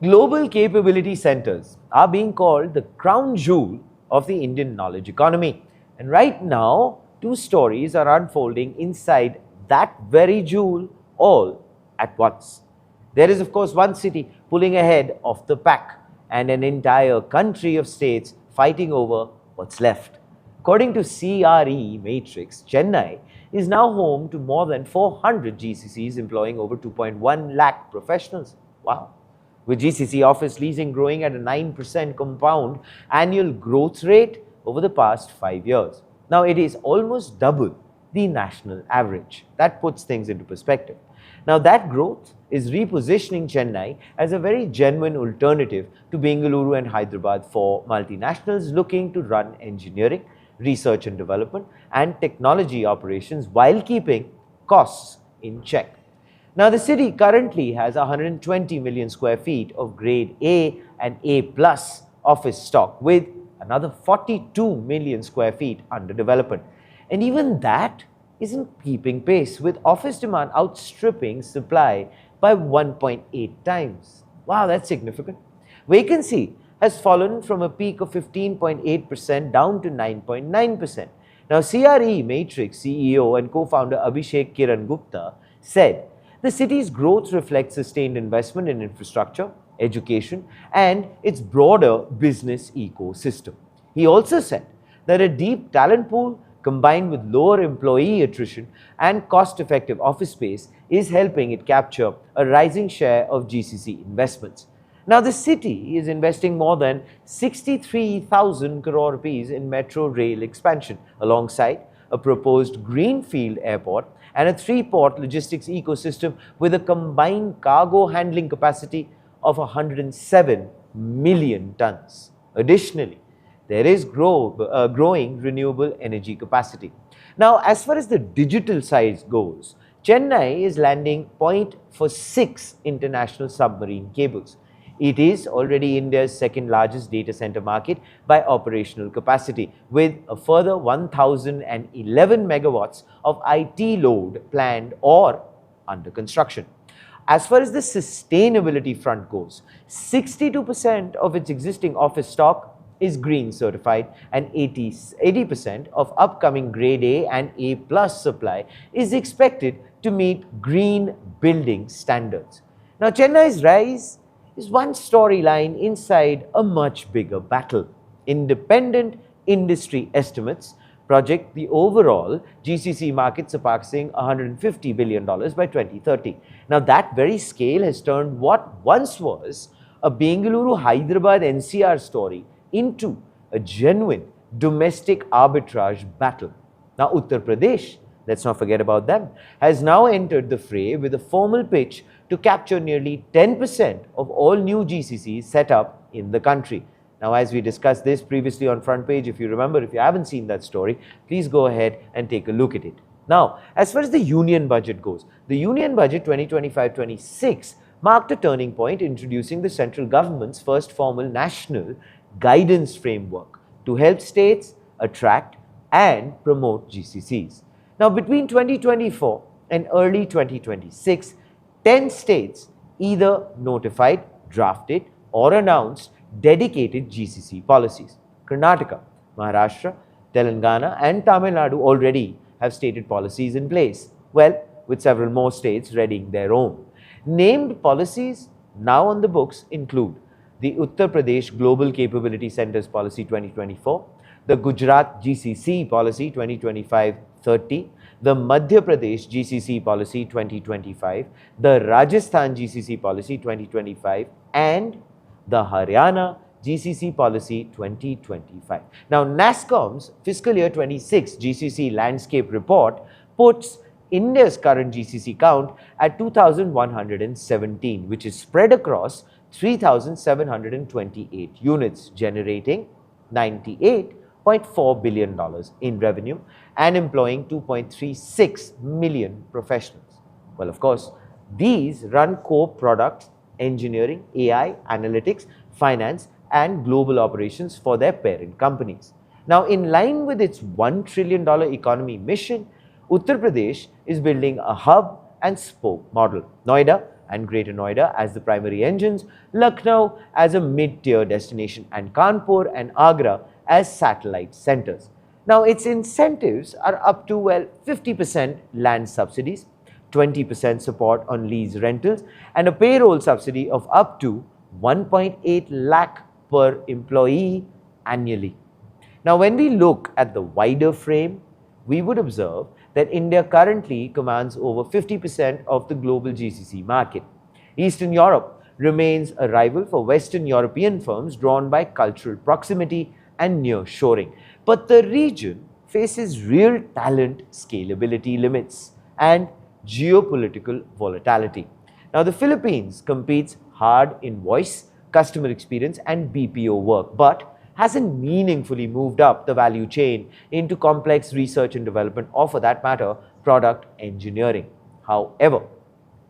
Global capability centers are being called the crown jewel of the Indian knowledge economy. And right now, two stories are unfolding inside that very jewel all at once. There is, of course, one city pulling ahead of the pack and an entire country of states fighting over what's left. According to CRE Matrix, Chennai is now home to more than 400 GCCs employing over 2.1 lakh professionals. Wow. With GCC office leasing growing at a 9% compound annual growth rate over the past 5 years. Now, it is almost double the national average. That puts things into perspective. Now, that growth is repositioning Chennai as a very genuine alternative to Bengaluru and Hyderabad for multinationals looking to run engineering, research and development, and technology operations while keeping costs in check. Now, the city currently has 120 million square feet of grade A and A plus office stock with another 42 million square feet under development. And even that isn't keeping pace, with office demand outstripping supply by 1.8 times. Wow, that's significant. Vacancy has fallen from a peak of 15.8% down to 9.9%. Now, CRE Matrix CEO and co-founder Abhishek Kiran Gupta said, the city's growth reflects sustained investment in infrastructure, education, and its broader business ecosystem. He also said that a deep talent pool combined with lower employee attrition and cost-effective office space is helping it capture a rising share of GCC investments. Now, the city is investing more than 63,000 crore rupees in metro rail expansion alongside a proposed greenfield airport and a 3-port logistics ecosystem with a combined cargo handling capacity of 107 million tons. Additionally, there is growing renewable energy capacity. Now, as far as the digital side goes, Chennai is landing point for 6 international submarine cables. It is already India's second largest data center market by operational capacity, with a further 1,011 megawatts of IT load planned or under construction. As far as the sustainability front goes, 62% of its existing office stock is green certified, and 80% of upcoming grade A and A plus supply is expected to meet green building standards. Now, Chennai's rise is one storyline inside a much bigger battle. Independent industry estimates project the overall GCC market surpassing $150 billion by 2030. Now, that very scale has turned what once was a Bengaluru-Hyderabad NCR story into a genuine domestic arbitrage battle. Now, Uttar Pradesh, let's not forget about them, has now entered the fray with a formal pitch to capture nearly 10% of all new GCCs set up in the country. Now, as we discussed this previously on Front Page, if you remember, if you haven't seen that story, please go ahead and take a look at it. Now, as far as the union budget goes, the union budget 2025-26 marked a turning point, introducing the central government's first formal national guidance framework to help states attract and promote GCCs. Now, between 2024 and early 2026, 10 states either notified, drafted, or announced dedicated GCC policies. Karnataka, Maharashtra, Telangana, and Tamil Nadu already have stated policies in place, well, with several more states readying their own. Named policies now on the books include the Uttar Pradesh Global Capability Centers Policy 2024, the Gujarat GCC Policy 2025-30, the Madhya Pradesh GCC Policy 2025, the Rajasthan GCC Policy 2025, and the Haryana GCC Policy 2025. Now, NASSCOM's Fiscal Year 26 GCC Landscape Report puts India's current GCC count at 2,117, which is spread across 3,728 units, generating $98.4 billion in revenue and employing 2.36 million professionals. Well, of course, these run core products, engineering, AI, analytics, finance, and global operations for their parent companies. Now, in line with its $1 trillion economy mission, Uttar Pradesh is building a hub and spoke model. Noida, and Greater Noida as the primary engines, Lucknow as a mid-tier destination, and Kanpur and Agra as satellite centers. Now, its incentives are up to, well, 50% land subsidies, 20% support on lease rentals, and a payroll subsidy of up to 1.8 lakh per employee annually. Now, when we look at the wider frame, we would observe that India currently commands over 50% of the global GCC market. Eastern Europe remains a rival for Western European firms drawn by cultural proximity and nearshoring. But the region faces real talent scalability limits and geopolitical volatility. Now, the Philippines competes hard in voice, customer experience, and BPO work, but hasn't meaningfully moved up the value chain into complex research and development, or for that matter, product engineering. However,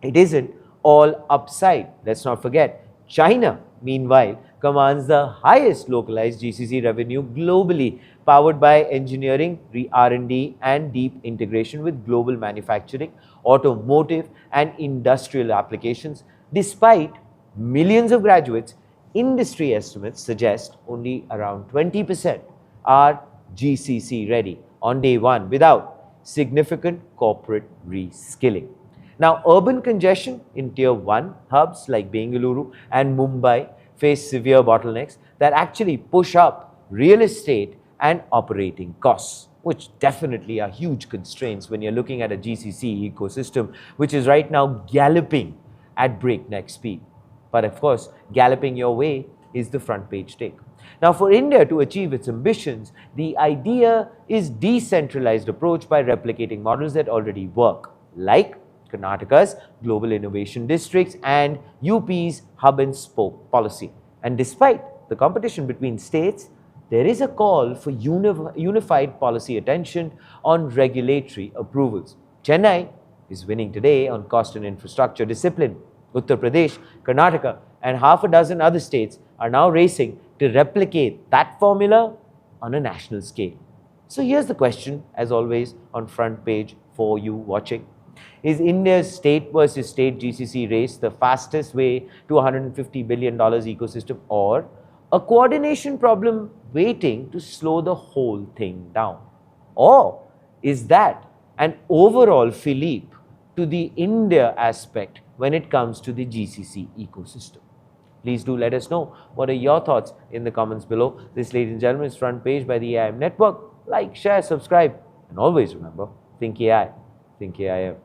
it isn't all upside. Let's not forget, China, meanwhile, commands the highest localized GCC revenue globally, powered by engineering, R&D, and deep integration with global manufacturing, automotive, and industrial applications. Despite millions of graduates, industry estimates suggest only around 20% are GCC ready on day one without significant corporate reskilling. Now, urban congestion in Tier 1 hubs like Bengaluru and Mumbai face severe bottlenecks that actually push up real estate and operating costs, which definitely are huge constraints when you're looking at a GCC ecosystem, which is right now galloping at breakneck speed. But of course, galloping your way is the front page take. Now, for India to achieve its ambitions, the idea is decentralized approach by replicating models that already work, like Karnataka's global innovation districts and UP's hub and spoke policy. And despite the competition between states, there is a call for unified policy attention on regulatory approvals. Chennai is winning today on cost and infrastructure discipline. Uttar Pradesh, Karnataka, and half a dozen other states are now racing to replicate that formula on a national scale. So here's the question, as always, on front page for you watching. Is India's state versus state GCC race the fastest way to $150 billion ecosystem, or a coordination problem waiting to slow the whole thing down? Or is that an overall fillip to the India aspect when it comes to the GCC ecosystem? Please do let us know what are your thoughts in the comments below. This, ladies and gentlemen, is Front Page by the AIM Network. Like, share, subscribe, and always remember, think AI, think AIM.